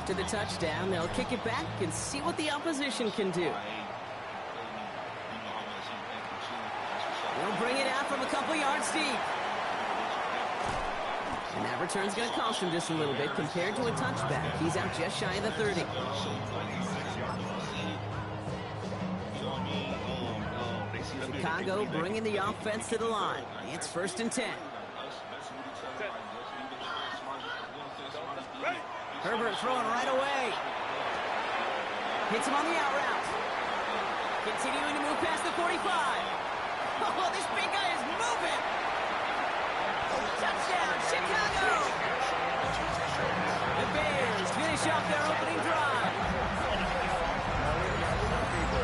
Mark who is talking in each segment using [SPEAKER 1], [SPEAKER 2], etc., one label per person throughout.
[SPEAKER 1] After the touchdown, they'll kick it back and see what the opposition can do. They'll bring it out from a couple yards deep. And that return's going to cost him just a little bit compared to a touchback. He's out just shy of the 30. Chicago bringing the offense to the line. It's 1st and 10. Herbert throwing right away. Hits him on the out route. Continuing to move past the 45. Oh, this big guy is moving. Touchdown, Chicago. The Bears finish off their opening drive.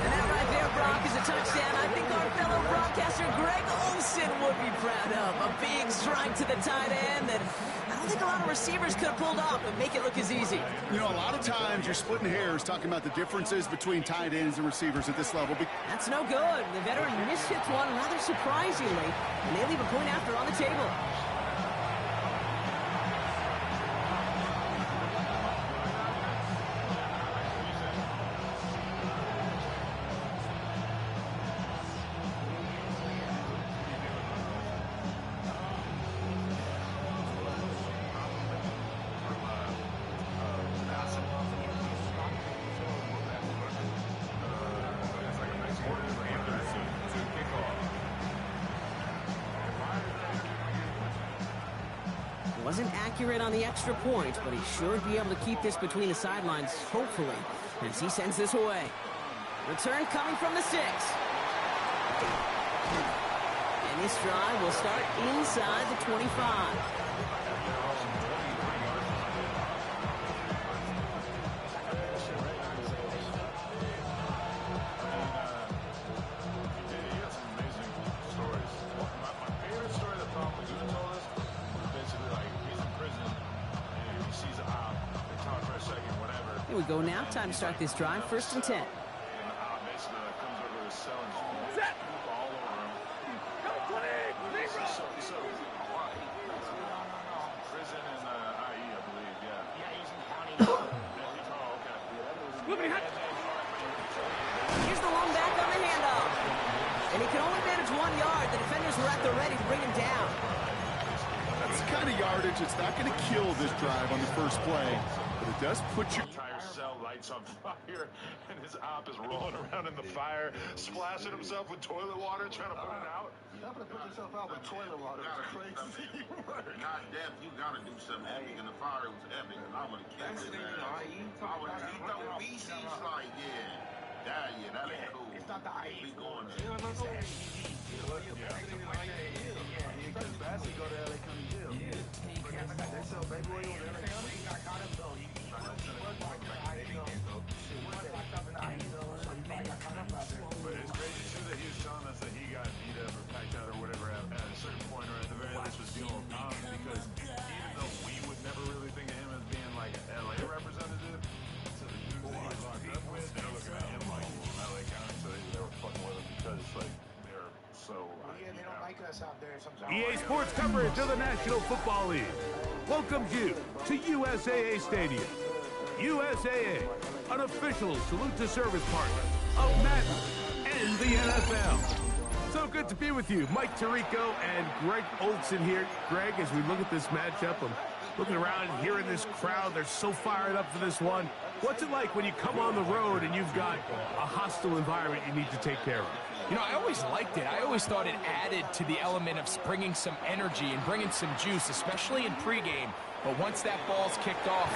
[SPEAKER 1] And that right there, Brock, is a touchdown I think our fellow broadcaster Greg Olsen would be proud of. A big strike to the tight end that I don't think a lot of receivers could have pulled off and make it look as easy.
[SPEAKER 2] You know, a lot of times you're splitting hairs talking about the differences between tight ends and receivers at this level.
[SPEAKER 1] That's no good. The veteran mishits one rather surprisingly, and they leave a point after on the table. Wasn't accurate on the extra point, but he should be able to keep this between the sidelines, hopefully, as he sends this away. Return coming from the 6. And this drive will start inside the 25. Here we go now. Time to start this drive. 1st and 10. Here's the long back on the handoff. And he can only manage 1 yard. The defenders were at the ready to bring him down.
[SPEAKER 2] That's the kind of yardage that's not going to kill this drive on the first play, but it does put your
[SPEAKER 3] entire cell lights on fire, and his op is rolling around in the fire, splashing himself with toilet water, trying to put it out.
[SPEAKER 4] You're not going to put yourself out with toilet water. That's crazy.
[SPEAKER 5] God damn, you got to do something epic, and the fire was epic, and I would have killed his ass. He throw feces like, yeah, that ain't cool.
[SPEAKER 4] It's not the IE.
[SPEAKER 5] We going
[SPEAKER 4] That's go to LA County Jail. They sell baby oil in LA County. I got him though.
[SPEAKER 3] But it's crazy too that he was telling us that he got beat up or packed out or whatever at a certain point, or at the very least was dealing with problems, because even though we would never really think of him as being like an LA representative, so the dudes that he was locked up with, they're looking at him like he's from LA County, so they were fucking with him because like they're so.
[SPEAKER 4] Yeah, they don't like us out there sometimes.
[SPEAKER 6] EA Sports coverage of the National Football League welcomes you to USAA Stadium. USAA, an official salute to service partner of Madden and the NFL. So good to be with you. Mike Tirico and Greg Olsen here. Greg, as we look at this matchup, I'm looking around and hearing this crowd. They're so fired up for this one. What's it like when you come on the road and you've got a hostile environment you need to take care of?
[SPEAKER 7] You know, I always liked it. I always thought it added to the element of bringing some energy and bringing some juice, especially in pregame. But once that ball's kicked off,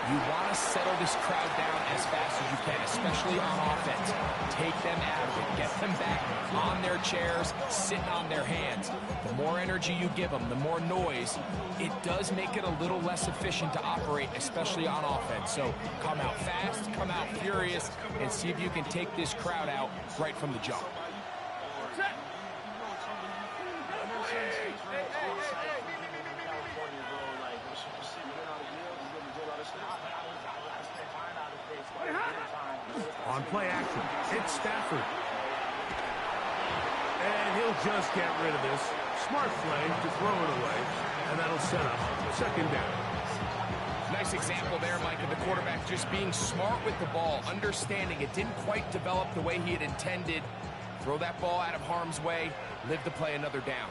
[SPEAKER 7] you want to settle this crowd down as fast as you can, especially on offense. Take them out of it. Get them back on their chairs, sitting on their hands. The more energy you give them, the more noise, it does make it a little less efficient to operate, especially on offense. So come out fast, come out furious, and see if you can take this crowd out right from the jump.
[SPEAKER 6] On play action, it's Stafford. And he'll just get rid of this. Smart play to throw it away, and that'll set up 2nd down.
[SPEAKER 7] Nice example there, Mike, of the quarterback just being smart with the ball, understanding it didn't quite develop the way he had intended. Throw that ball out of harm's way, live to play another down.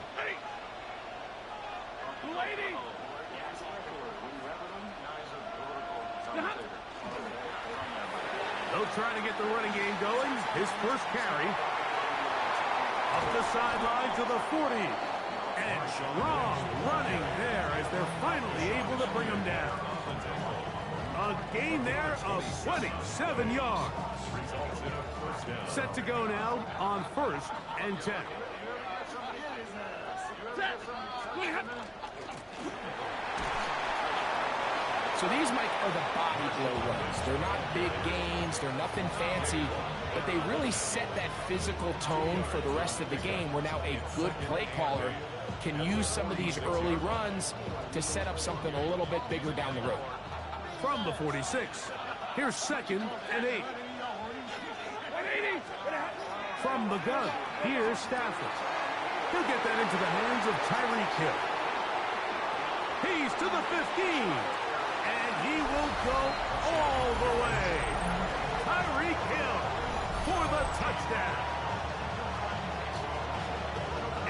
[SPEAKER 6] They'll try to get the running game going. His first carry. Up the sideline to the 40. And strong running there as they're finally able to bring him down. A gain there of 27 yards. Set to go now on 1st and 10.
[SPEAKER 7] So these, Mike, are the body blow runs. They're not big gains, they're nothing fancy, but they really set that physical tone for the rest of the game where now a good play caller can use some of these early runs to set up something a little bit bigger down the road.
[SPEAKER 6] From the 46, here's 2nd and 8. From the gun, here's Stafford. He'll get that into the hands of Tyreek Hill. He's to the 15. And he will go all the way. Tyreek Hill for the touchdown.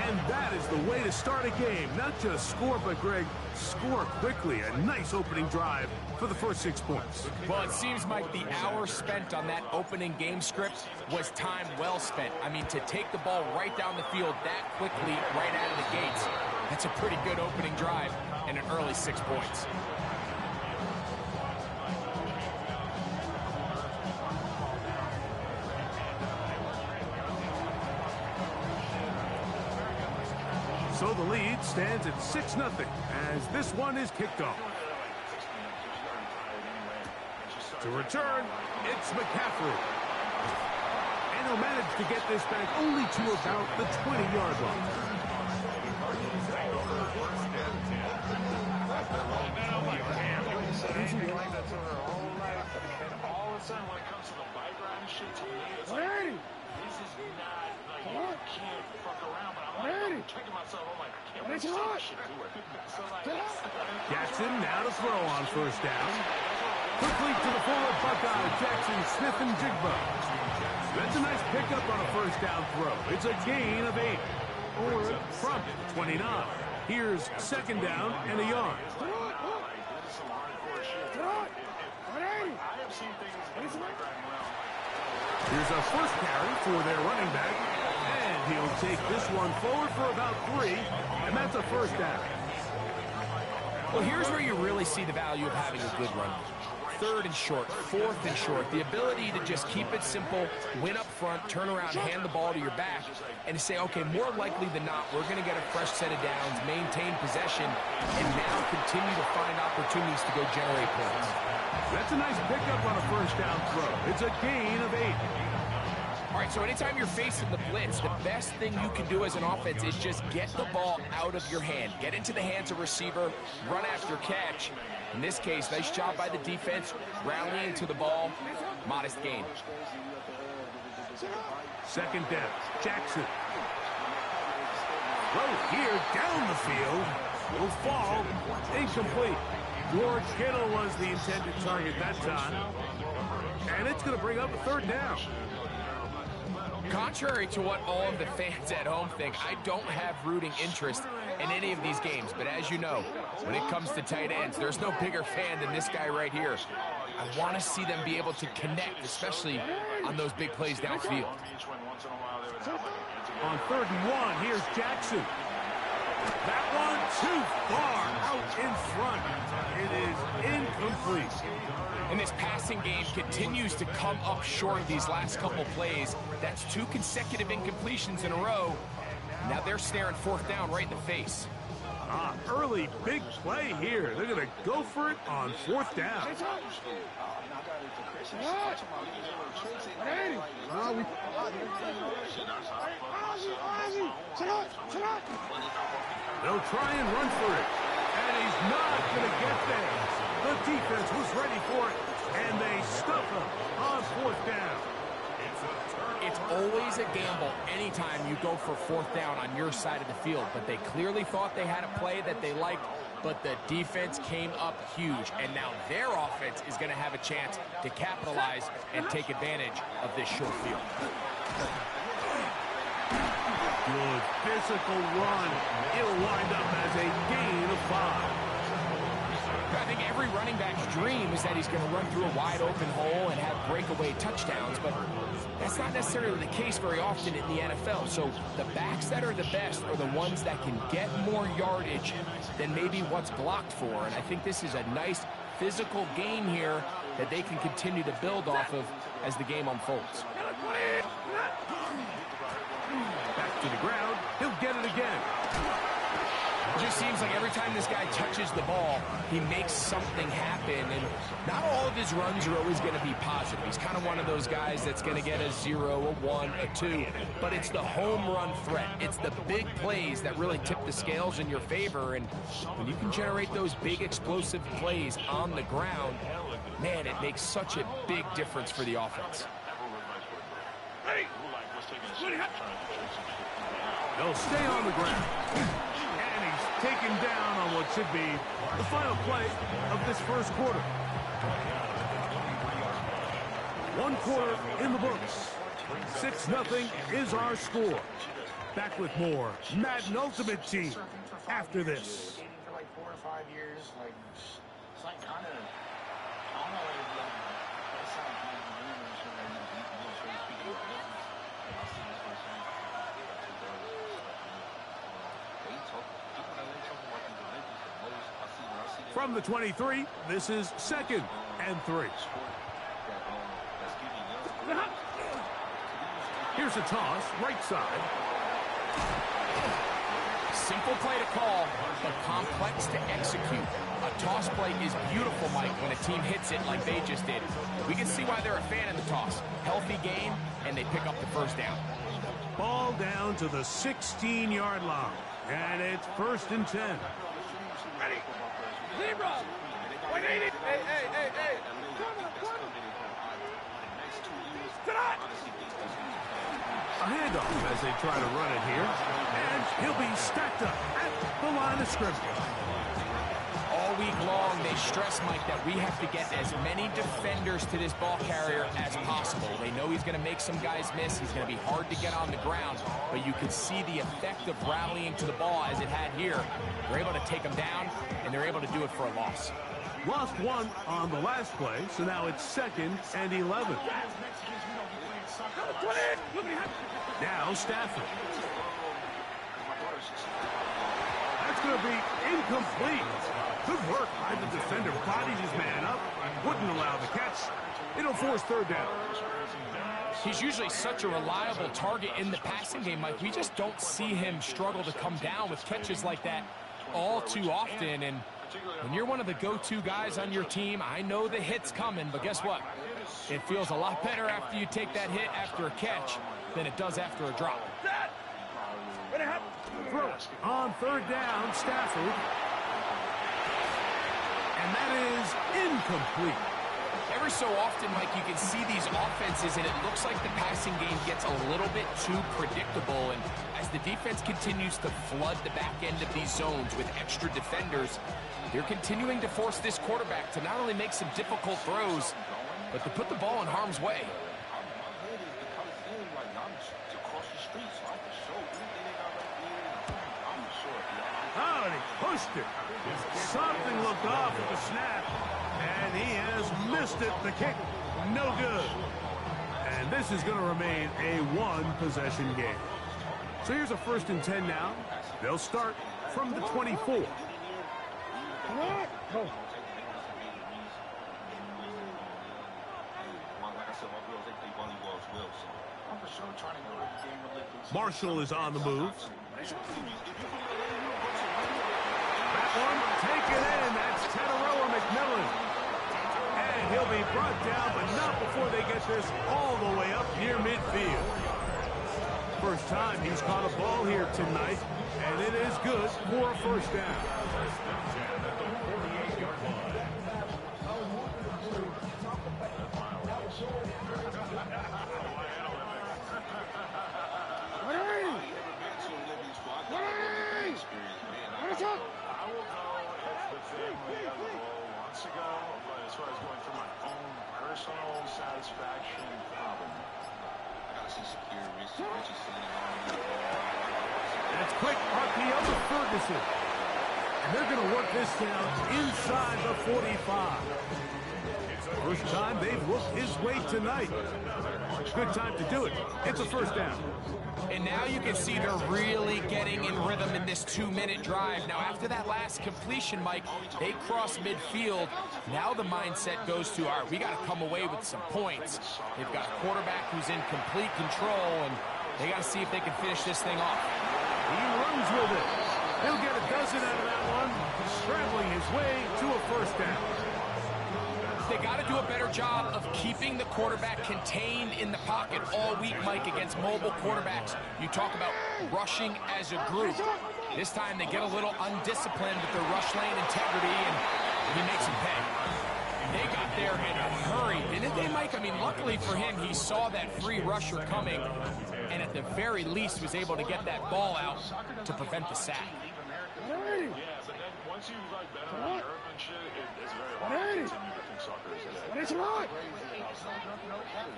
[SPEAKER 6] And that is the way to start a game. Not just score, but, Greg, score quickly. A nice opening drive for the first 6 points.
[SPEAKER 7] Well, it seems, Mike, the hour spent on that opening game script was time well spent. I mean, to take the ball right down the field that quickly, right out of the gates, that's a pretty good opening drive and an early 6 points.
[SPEAKER 6] So the lead stands at 6-0 as this one is kicked off. To return, it's McCaffrey. And he'll manage to get this back only to about the 20-yard line. Jackson now to throw on 1st down. Quickly to the forward Buckeye, Jackson, Smith, and Jigba. That's a nice pickup on a 1st down throw. It's a gain of 8. Or from 29. Here's 2nd down and a yard. Here's a first carry for their running back. And he'll take this one forward for about 3. And that's a 1st down.
[SPEAKER 7] Well, here's where you really see the value of having a good run. 3rd and short, 4th and short. The ability to just keep it simple, win up front, turn around, hand the ball to your back, and to say, okay, more likely than not, we're going to get a fresh set of downs, maintain possession, and now continue to find opportunities to go generate points.
[SPEAKER 6] That's a nice pickup on a 1st down throw. It's a gain of 8.
[SPEAKER 7] All right, so anytime you're facing the blitz, the best thing you can do as an offense is just get the ball out of your hand. Get into the hands of receiver, run after catch. In this case, nice job by the defense, rallying to the ball, modest gain.
[SPEAKER 6] 2nd down, Jackson. Throw here down the field. Will fall, incomplete. George Kittle was the intended target that time. And it's going to bring up a 3rd down.
[SPEAKER 7] Contrary to what all of the fans at home think, I don't have rooting interest in any of these games. But as you know, when it comes to tight ends, there's no bigger fan than this guy right here. I want to see them be able to connect, especially on those big plays downfield.
[SPEAKER 6] On 3rd and 1, here's Jackson. That one too far out in front. It is incomplete.
[SPEAKER 7] And this passing game continues to come up short these last couple plays. That's 2 consecutive incompletions in a row. Now they're staring 4th down right in the face.
[SPEAKER 6] Early big play here. They're going to go for it on 4th down. They'll try and run for it. And he's not going to get there. The defense was ready for it. And they stuff him on 4th down.
[SPEAKER 7] It's always a gamble anytime you go for fourth down on your side of the field, but they clearly thought they had a play that they liked, but the defense came up huge, and now their offense is going to have a chance to capitalize and take advantage of this short field.
[SPEAKER 6] Good physical run. It'll wind up as a gain of 5.
[SPEAKER 7] I think every running back's dream is that he's going to run through a wide open hole and have breakaway touchdowns, but that's not necessarily the case very often in the NFL. So the backs that are the best are the ones that can get more yardage than maybe what's blocked for. And I think this is a nice physical gain here that they can continue to build off of as the game unfolds.
[SPEAKER 6] Back to the ground. He'll get it again.
[SPEAKER 7] It just seems like every time this guy touches the ball, he makes something happen, and not all of his runs are always going to be positive. He's kind of one of those guys that's going to get a 0, a 1, a 2, but it's the home run threat. It's the big plays that really tip the scales in your favor, and when you can generate those big explosive plays on the ground, man, it makes such a big difference for the offense.
[SPEAKER 6] They'll stay on the ground. Taken down on what should be the final play of this first quarter. 1 quarter in the books. 6-0 is our score. Back with more Madden Ultimate Team after this.
[SPEAKER 4] For like 4 or 5 years, like it's like kind of, I don't know, it's not
[SPEAKER 6] From the 23, this is 2nd and 3. Here's a toss, right side.
[SPEAKER 7] Simple play to call, but complex to execute. A toss play is beautiful, Mike, when a team hits it like they just did. We can see why they're a fan of the toss. Healthy game, and they pick up the first down.
[SPEAKER 6] Ball down to the 16-yard line, and it's 1st and 10.
[SPEAKER 4] Ready. Zebra. Wait, hey.
[SPEAKER 6] A handoff as they try to run it here, and he'll be stacked up at the line of scrimmage.
[SPEAKER 7] All week long, they stress, Mike, that we have to get as many defenders to this ball carrier as possible. They know he's going to make some guys miss. He's going to be hard to get on the ground, but you can see the effect of rallying to the ball as it had here. They're able to take him down, and they're able to do it for a loss.
[SPEAKER 6] Lost 1 on the last play, so now it's 2nd and 11. Now Stafford. That's going to be incomplete. Good work by the defender. Bodied his man up. Wouldn't allow the catch. It'll force 3rd down.
[SPEAKER 7] He's usually such a reliable target in the passing game, Mike. We just don't see him struggle to come down with catches like that all too often. And when you're one of the go-to guys on your team, I know the hit's coming, but guess what? It feels a lot better after you take that hit after a catch than it does after a drop.
[SPEAKER 6] Throw on 3rd down, Stafford. And that is incomplete.
[SPEAKER 7] Every so often, Mike, you can see these offenses, and it looks like the passing game gets a little bit too predictable. And as the defense continues to flood the back end of these zones with extra defenders, they're continuing to force this quarterback to not only make some difficult throws, but to put the ball in harm's way.
[SPEAKER 6] Oh, and he pushed it. Something looked off at the snap, and he has missed it. The kick, no good. And this is going to remain a 1-possession game. So here's a 1st and 10 now. They'll start from the 24. Marshall is on the move. That one taken in. That's Teteroa McMillan. And he'll be brought down, but not before they get this all the way up near midfield. First time he's caught a ball here tonight, and it is good for a 1st down. quick RPO to Ferguson. And they're going to work this down inside the 45. First time they've looked his way tonight. Good time to do it. It's a first down.
[SPEAKER 7] And now you can see they're really getting in rhythm in this 2-minute drive. Now, after that last completion, Mike, they cross midfield. Now the mindset goes to, all right, we got to come away with some points. They've got a quarterback who's in complete control, and they got to see if they can finish this thing off.
[SPEAKER 6] He runs with it. He'll get a dozen out of that one, scrambling his way to a first down.
[SPEAKER 7] They got to do a better job of keeping the quarterback contained in the pocket all week, Mike, against mobile quarterbacks. You talk about rushing as a group. This time they get a little undisciplined with their rush lane integrity, and he makes them pay. They got there in a hurry, didn't they, Mike? I mean, luckily for him, he saw that free rusher coming, and at the very least was able to get that ball out to prevent the sack.
[SPEAKER 3] Yeah, but then once you like bet on Europe and shit, it's very hard to continue to think soccer is today.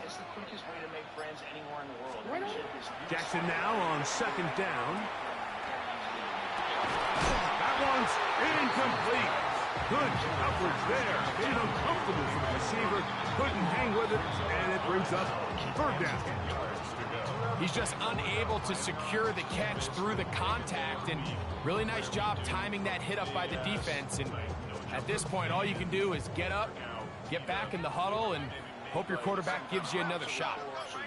[SPEAKER 4] It's the quickest way to make friends anywhere in the world.
[SPEAKER 6] Jackson now on second down. That one's incomplete. Good coverage there. Made it uncomfortable for the receiver. Couldn't hang with it, and it brings up third down.
[SPEAKER 7] He's just unable to secure the catch through the contact, and really nice job timing that hit up by the defense. And at this point, all you can do is get up, get back in the huddle, and hope your quarterback gives you another shot.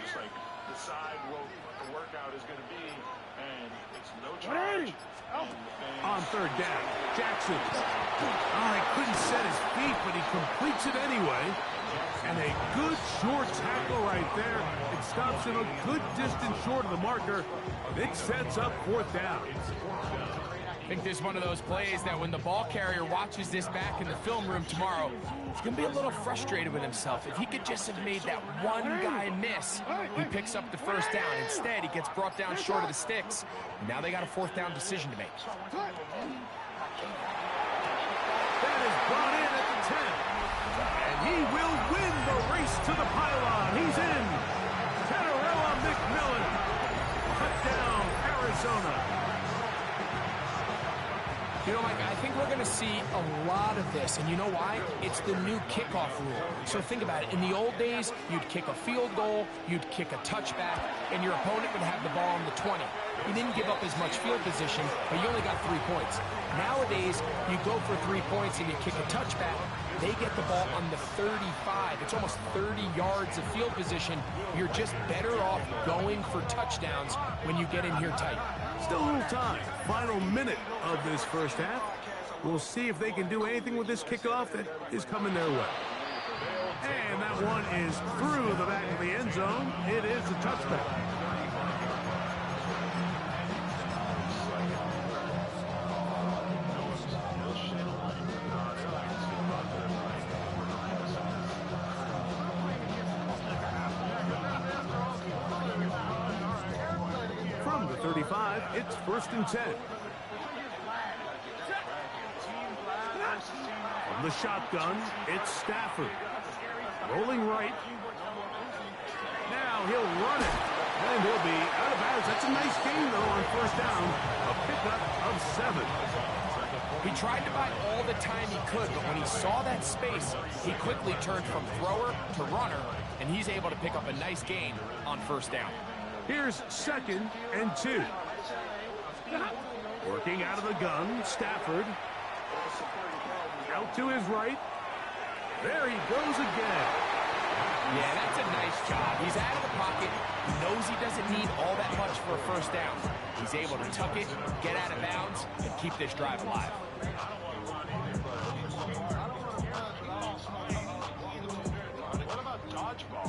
[SPEAKER 3] Just like decide what the workout is going to be, and it's no charge.
[SPEAKER 6] On third down, Jackson. Oh, he couldn't set his feet, but he completes it anyway. And a good short tackle right there. It stops him a good distance short of the marker. It sets up fourth down.
[SPEAKER 7] I think this is one of those plays that when the ball carrier watches this back in the film room tomorrow, he's going to be a little frustrated with himself. If he could just have made that one guy miss, he picks up the first down. Instead, he gets brought down short of the sticks. And now they got a fourth down decision to make.
[SPEAKER 6] That is brought in at the 10. And he will win the race to the pylon. He's in. Tenerella McMillan. Touchdown, Arizona.
[SPEAKER 7] You know, Mike, I think we're going to see a lot of this, and you know why? It's the new kickoff rule. So think about it. In the old days, you'd kick a field goal, you'd kick a touchback, and your opponent would have the ball on the 20. You didn't give up as much field position, but you only got 3 points. Nowadays, you go for 3 points and you kick a touchback. They get the ball on the 35. It's almost 30 yards of field position. You're just better off going for touchdowns when you get in here tight.
[SPEAKER 6] Still a little time. Final minute of this first half. We'll see if they can do anything with this kickoff that is coming their way. And that one is through the back of the end zone. It is a touchback. From the 35, it's 1st and 10. From the shotgun, it's Stafford. Rolling right. Now he'll run it. And he'll be out of bounds. That's a nice gain, though, on first down. A pickup of 7.
[SPEAKER 7] He tried to buy all the time he could, but when he saw that space, he quickly turned from thrower to runner, and he's able to pick up a nice gain on first down.
[SPEAKER 6] Here's 2nd and 2. Working out of the gun, Stafford. Out to his right. There he goes again.
[SPEAKER 7] Yeah, that's a nice job. He's out of the pocket. He knows he doesn't need all that much for a first down. He's able to tuck it, get out of bounds, and keep this drive alive.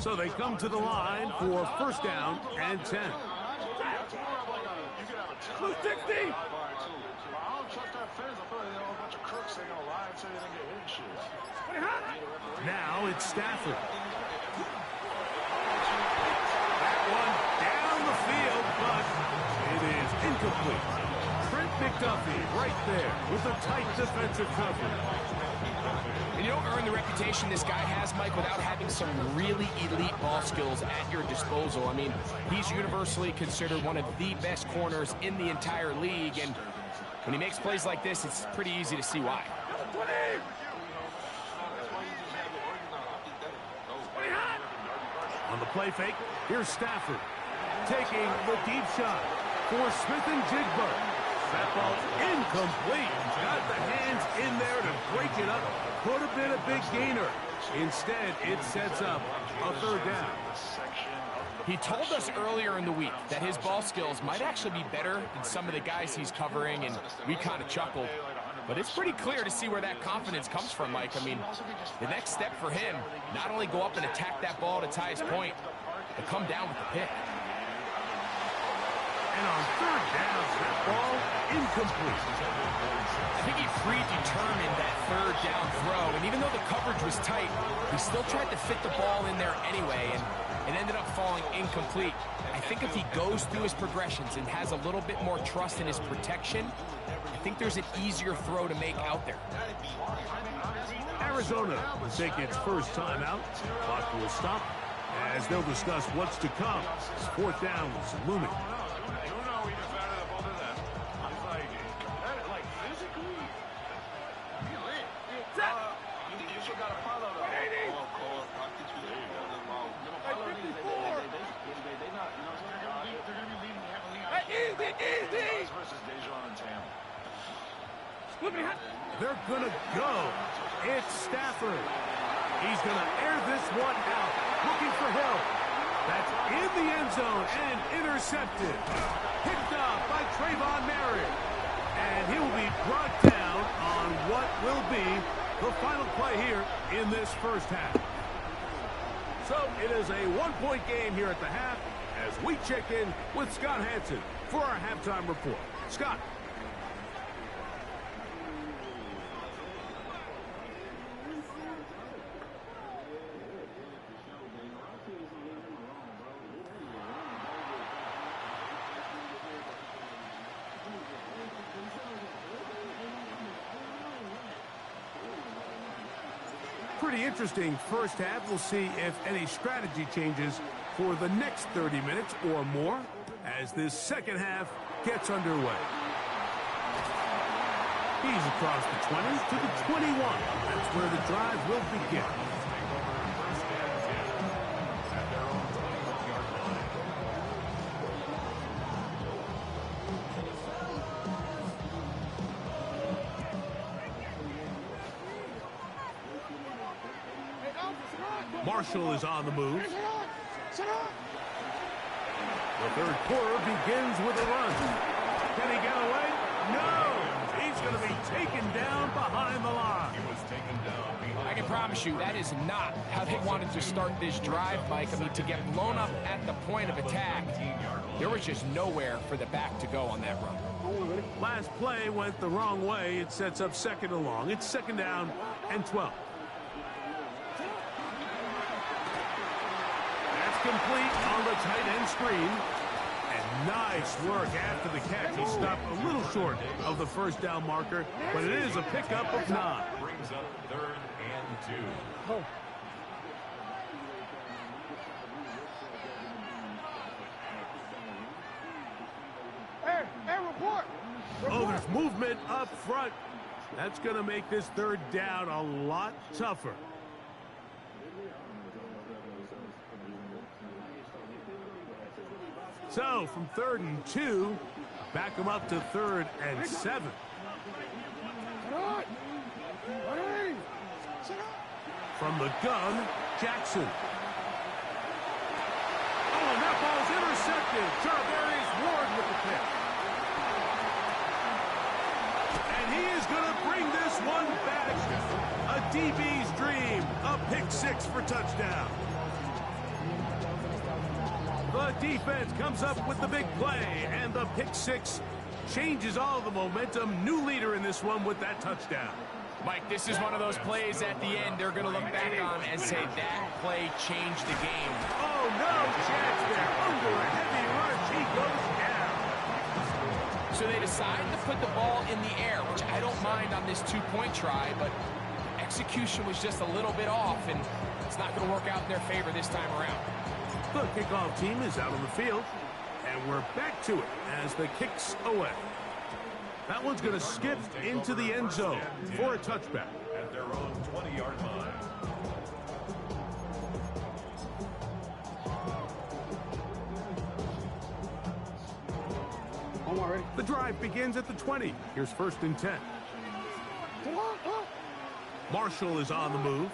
[SPEAKER 6] So they come to the line for first down and 10.
[SPEAKER 3] Blue 60! I don't trust our fans. I feel like they're all a bunch of crooks. They're going to lie and say they didn't get hit shit.
[SPEAKER 6] Now it's Stafford. That one down the field, but it is incomplete. Trent McDuffie right there with a tight defensive coverage.
[SPEAKER 7] And you don't earn the reputation this guy has, Mike, without having some really elite ball skills at your disposal. I mean, he's universally considered one of the best corners in the entire league, and when he makes plays like this, it's pretty easy to see why.
[SPEAKER 6] On the play fake, here's Stafford taking the deep shot for Smith and Jigba. That ball's incomplete. Got the hands in there to break it up. Could have been a big gainer. Instead, it sets up a third down.
[SPEAKER 7] He told us earlier in the week that his ball skills might actually be better than some of the guys he's covering, and we kind of chuckled. But it's pretty clear to see where that confidence comes from, Mike. I mean, the next step for him, not only go up and attack that ball to tie his point, but come down with the pick.
[SPEAKER 6] And on third down, that ball incomplete.
[SPEAKER 7] I think he predetermined that third down throw, and even though the coverage was tight, he still tried to fit the ball in there anyway, and it ended up falling incomplete. I think if he goes through his progressions and has a little bit more trust in his protection, I think there's an easier throw to make out there.
[SPEAKER 6] Arizona will take its first time out. Clock will stop as they'll discuss what's to come. Fourth down is looming. They're gonna go. It's Stafford. He's gonna air this one out, looking for help. That's in the end zone and intercepted. Picked up by Trayvon Merritt. And he will be brought down on what will be the final play here in this first half. So it is a one-point game here at the half as we check in with Scott Hansen for our halftime report. Scott. Pretty interesting first half. We'll see if any strategy changes for the next 30 minutes or more as this second half gets underway. He's across the 20 to the 21. That's where the drive will begin. Marshall is on the move. The third quarter begins with a run. Can he get away? No! He's going to be taken down behind the line.
[SPEAKER 7] I can promise you that is not how they wanted to start this drive, Mike. I mean, to get blown up at the point of attack, there was just nowhere for the back to go on that run.
[SPEAKER 6] Last play went the wrong way. It sets up second and long. It's second down and 12. Complete on the tight end screen. And nice work after the catch. He stopped a little short of the first down marker, but it is a pickup of 9.
[SPEAKER 3] Brings up third and 2.
[SPEAKER 6] Oh.
[SPEAKER 8] Hey, report.
[SPEAKER 6] Oh, there's movement up front. That's going to make this third down a lot tougher. So, from 3rd and 2, back them up to 3rd and 7. From the gun, Jackson. Oh, and that ball is intercepted. Charvarius Ward with the pick. And he is going to bring this one back. A DB's dream. A pick 6 for touchdown. The defense comes up with the big play, and the pick 6 changes all the momentum. New leader in this one with that touchdown.
[SPEAKER 7] Mike, this is one of those plays at the end they're going to look back on and say that play changed the game.
[SPEAKER 6] Oh, no chance there. Under a heavy rush, he goes down.
[SPEAKER 7] So they decide to put the ball in the air, which I don't mind on this two-point try, but execution was just a little bit off, and it's not going to work out in their favor this time around.
[SPEAKER 6] The kickoff team is out on the field, and we're back to it as the kick's away. That one's going to skip into the end zone for a touchback.
[SPEAKER 9] At their own 20-yard line.
[SPEAKER 6] The drive begins at the 20. Here's 1st and 10. Marshall is on the move.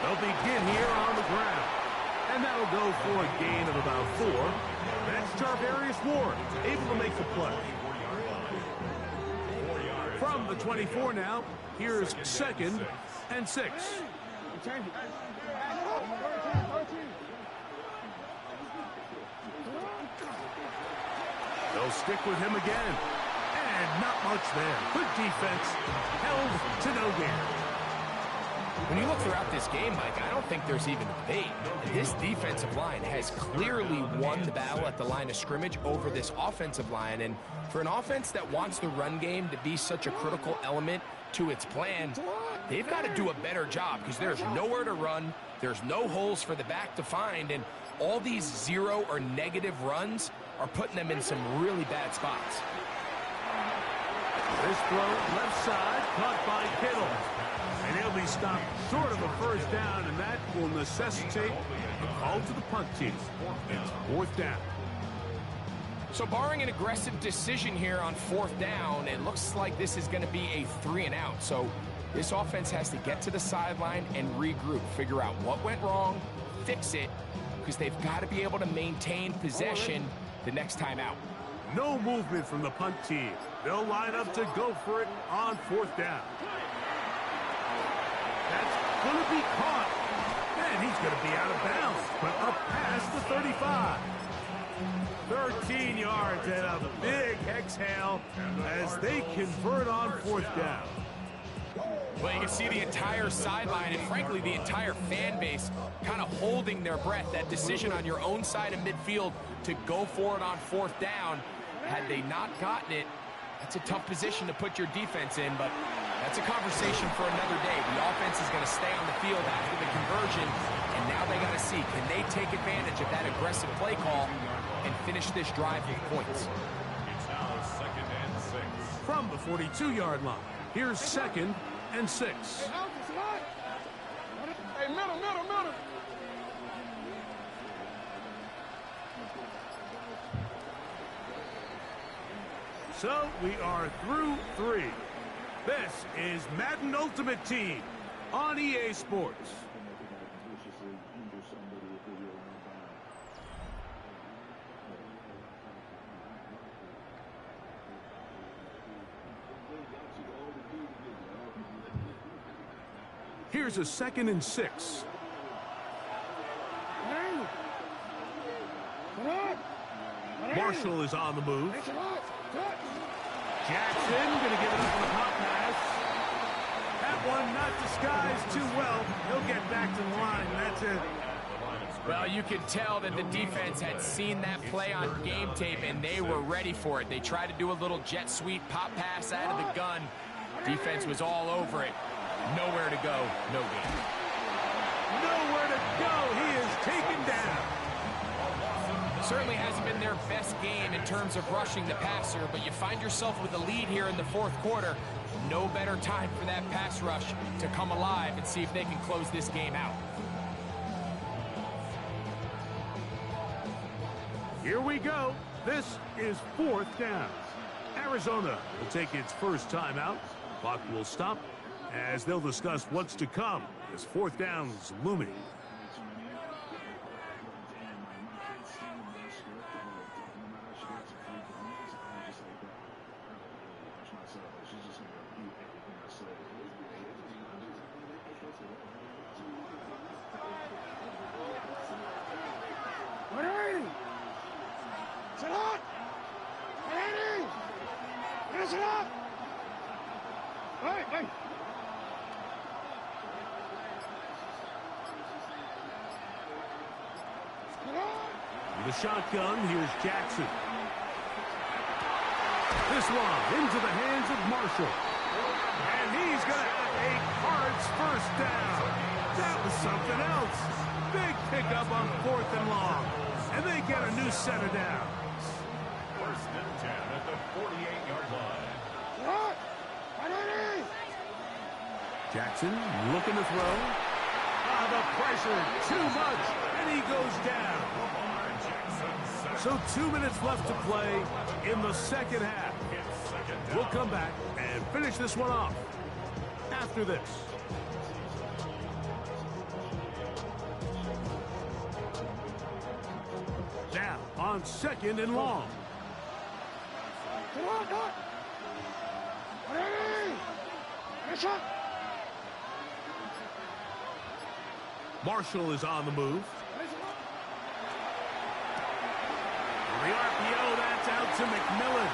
[SPEAKER 6] They'll begin here on the ground. And that'll go for a gain of about 4. That's Charvarius Ward, able to make the play. From the 24 now, here's 2nd and 6. They'll stick with him again. And not much there. Good defense. Held to no gain.
[SPEAKER 7] When you look throughout this game, Mike, I don't think there's even a debate. This defensive line has clearly won the battle at the line of scrimmage over this offensive line. And for an offense that wants the run game to be such a critical element to its plan, they've got to do a better job because there's nowhere to run. There's no holes for the back to find. And all these 0 or negative runs are putting them in some really bad spots.
[SPEAKER 6] This throw left side, caught by Kittle. And he'll be stopped short of a 1st down, and that will necessitate a call to the punt team. It's 4th down.
[SPEAKER 7] So barring an aggressive decision here on 4th down, it looks like this is going to be a 3 and out. So this offense has to get to the sideline and regroup, figure out what went wrong, fix it, because they've got to be able to maintain possession the next time out.
[SPEAKER 6] No movement from the punt team. They'll line up to go for it on 4th down. That's going to be caught. And he's going to be out of bounds, but up past the 35. 13 yards and a big exhale as they convert on 4th down.
[SPEAKER 7] Well, you can see the entire sideline and, frankly, the entire fan base kind of holding their breath. That decision on your own side of midfield to go for it on 4th down, had they not gotten it, that's a tough position to put your defense in, but that's a conversation for another day. The offense is going to stay on the field after the conversion, and now they got to see, can they take advantage of that aggressive play call and finish this drive with points?
[SPEAKER 9] It's now 2nd and 6.
[SPEAKER 6] From the 42-yard line, here's 2nd and 6.
[SPEAKER 8] Hey, middle.
[SPEAKER 6] So we are through 3. This is Madden Ultimate Team on EA Sports. Here's a 2nd and 6. Marshall is on the move. Jackson going to give it up on the pop pass. That one not disguised too well. He'll get back to the line. That's it.
[SPEAKER 7] Well, you could tell that the defense had seen that play on game tape, and they were ready for it. They tried to do a little jet sweep pop pass out of the gun. Defense was all over it. Nowhere to go, no gain.
[SPEAKER 6] Nowhere to go. He is taken down.
[SPEAKER 7] Certainly hasn't been their best game in terms of rushing the passer, but you find yourself with a lead here in the 4th quarter. No better time for that pass rush to come alive and see if they can close this game out.
[SPEAKER 6] Here we go. This is 4th down. Arizona will take its first timeout. Clock will stop as they'll discuss what's to come as 4th down's looming. The shotgun, here's Jackson. This one into the hands of Marshall. he's going to have a Cards first down. That was something else. Big pickup on 4th and long. And they get a new set of downs.
[SPEAKER 9] First and 10 at the 48-yard line.
[SPEAKER 8] What?
[SPEAKER 6] Jackson looking to throw. The pressure, too much, and he goes down. So 2 minutes left to play in the second half. We'll come back and finish this one off after this. Now on 2nd and long.
[SPEAKER 8] Come on, come on.
[SPEAKER 6] Marshall is on the move. The RPO, that's out to McMillan.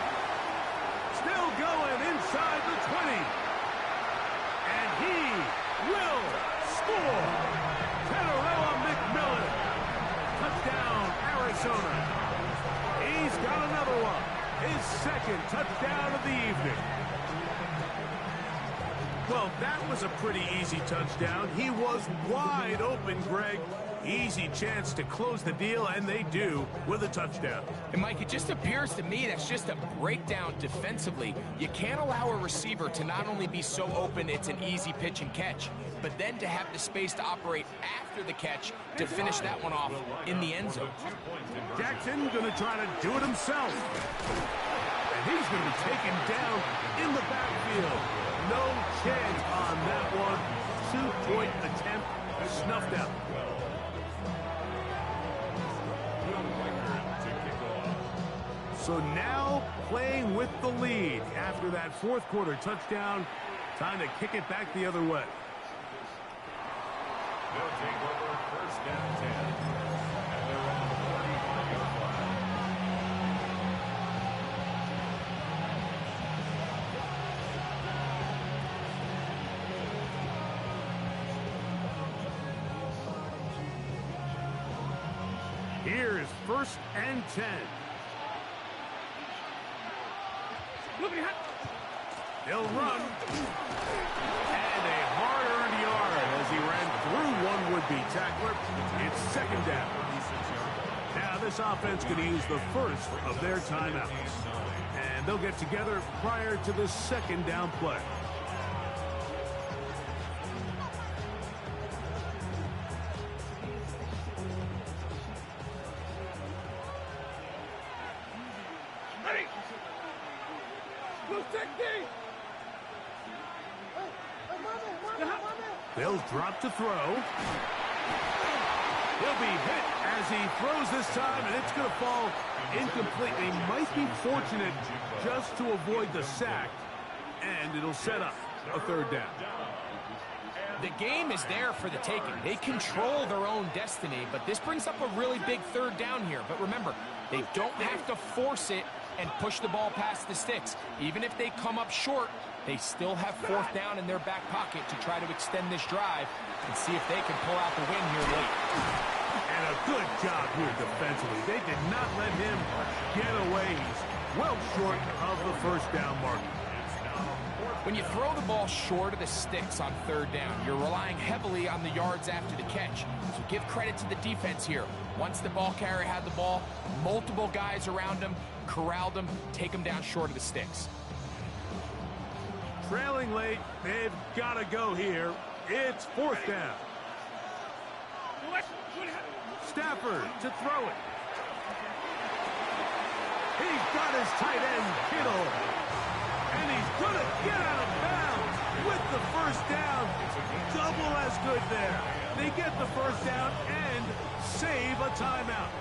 [SPEAKER 6] Still going inside the 20. And he will score. Teteroa McMillan. Touchdown, Arizona. He's got another one. His 2nd touchdown of the evening. Well, that was a pretty easy touchdown. He was wide open, Greg. Easy chance to close the deal, and they do with a touchdown.
[SPEAKER 7] And, Mike, it just appears to me that's just a breakdown defensively. You can't allow a receiver to not only be so open it's an easy pitch and catch, but then to have the space to operate after the catch to finish that one off in the end zone.
[SPEAKER 6] Jackson going to try to do it himself. And he's going to be taken down in the backfield. No chance on that one. 2-point attempt snuffed out. So now playing with the lead after that 4th quarter touchdown. Time to kick it back the other way.
[SPEAKER 9] They'll take over 1st and 10. And they're on the 45-yard line.
[SPEAKER 6] Here's 1st and 10. They'll run. And a hard-earned yard as he ran through one would-be tackler. It's 2nd down. Now this offense going to use the first of their timeouts. And they'll get together prior to the 2nd down play. They'll drop to throw. He'll be hit as he throws this time, and it's going to fall incomplete. They might be fortunate just to avoid the sack, and it'll set up a 3rd down.
[SPEAKER 7] The game is there for the taking. They control their own destiny, but this brings up a really big 3rd down here. But remember, they don't have to force it and push the ball past the sticks. Even if they come up short, they still have 4th down in their back pocket to try to extend this drive and see if they can pull out the win here late.
[SPEAKER 6] And a good job here defensively. They did not let him get away. He's well short of the 1st down mark.
[SPEAKER 7] When you throw the ball short of the sticks on 3rd down, you're relying heavily on the yards after the catch. So give credit to the defense here. Once the ball carrier had the ball, multiple guys around him, corralled him, take him down short of the sticks.
[SPEAKER 6] Trailing late, they've got to go here. It's 4th down. Stafford to throw it. He's got his tight end, Kittle. And he's going to get out of bounds with the 1st down. Double as good there. They get the 1st down and save a timeout.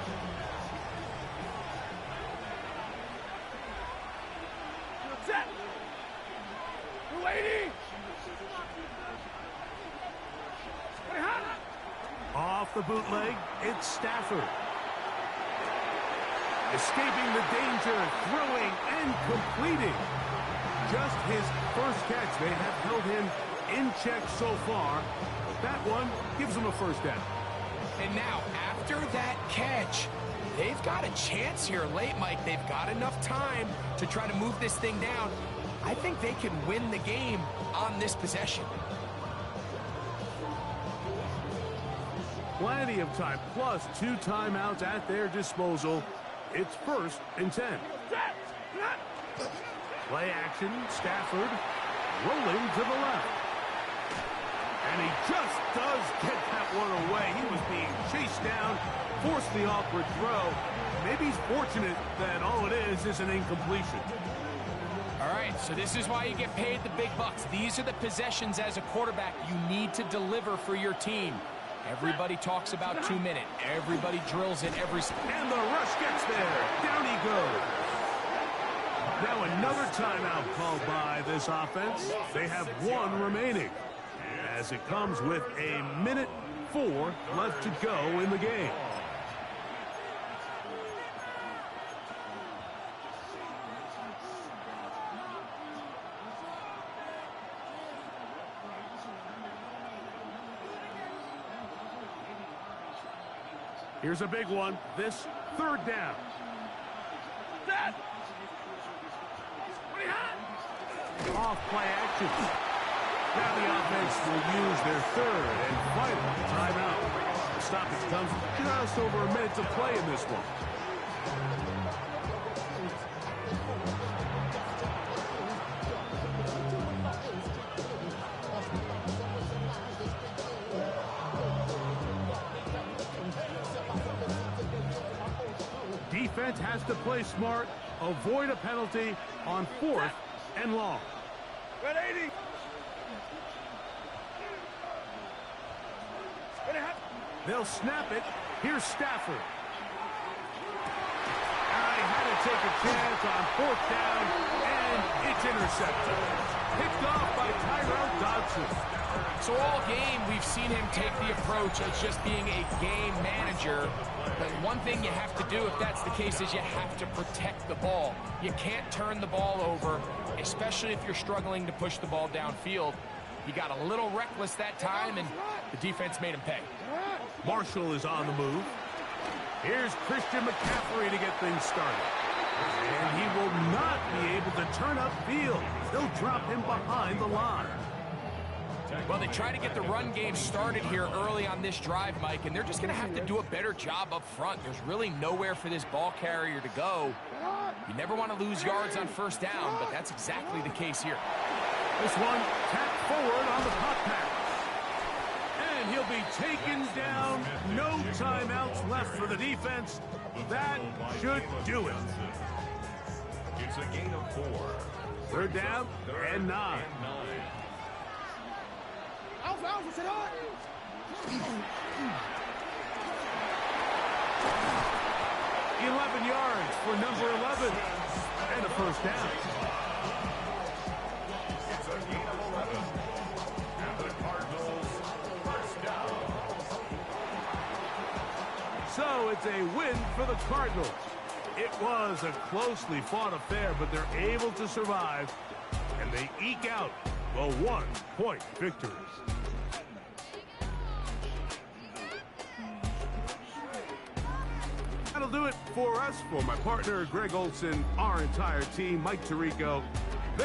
[SPEAKER 8] Set. Waiting.
[SPEAKER 6] Off the bootleg, it's Stafford. Escaping the danger, throwing and completing. Just his 1st catch. They have held him in check so far. But that one gives him a 1st down.
[SPEAKER 7] And now, after that catch, they've got a chance here late, Mike. They've got enough time to try to move this thing down. I think they can win the game on this possession.
[SPEAKER 6] Plenty of time, plus 2 timeouts at their disposal. It's 1st and 10. Play action, Stafford rolling to the left. And he just does get that one away. He was being chased down, forced the awkward throw. Maybe he's fortunate that all it is an incompletion.
[SPEAKER 7] All right, so this is why you get paid the big bucks. These are the possessions as a quarterback you need to deliver for your team. Everybody talks about 2 minutes. Everybody drills it every...
[SPEAKER 6] And the rush gets there. Down he goes. Now another timeout called by this offense. They have 1 remaining, as it comes with 1:04 left to go in the game. Here's a big one. This 3rd down. Off play action. Now the offense will use their 3rd and final timeout. The stoppage comes just over a minute to play in this one. Defense has to play smart, avoid a penalty on 4th and long.
[SPEAKER 8] Red 80.
[SPEAKER 6] They'll snap it. Here's Stafford. I had to take a chance on 4th down, and it's intercepted. Picked off by Tyrell Dodson.
[SPEAKER 7] So all game, we've seen him take the approach as just being a game manager. But one thing you have to do if that's the case is you have to protect the ball. You can't turn the ball over, especially if you're struggling to push the ball downfield. He got a little reckless that time, and the defense made him pay.
[SPEAKER 6] Marshall is on the move. Here's Christian McCaffrey to get things started. And he will not be able to turn upfield. They'll drop him behind the line.
[SPEAKER 7] Well, they try to get the run game started here early on this drive, Mike, and they're just going to have to do a better job up front. There's really nowhere for this ball carrier to go. You never want to lose yards on 1st down, but that's exactly the case here.
[SPEAKER 6] This one tapped forward on the pop pass. And he'll be taken down. No timeouts left for the defense. That should do it.
[SPEAKER 9] It's a gain of 4.
[SPEAKER 6] 3rd down and 9. 11 yards for number 11. And a 1st down.
[SPEAKER 9] It's a gain of 11. And the Cardinals 1st down.
[SPEAKER 6] So it's a win for the Cardinals. It was a closely fought affair, but they're able to survive, and they eke out a 1-point victory. That'll do it for us. For my partner, Greg Olson, our entire team, Mike Tirico,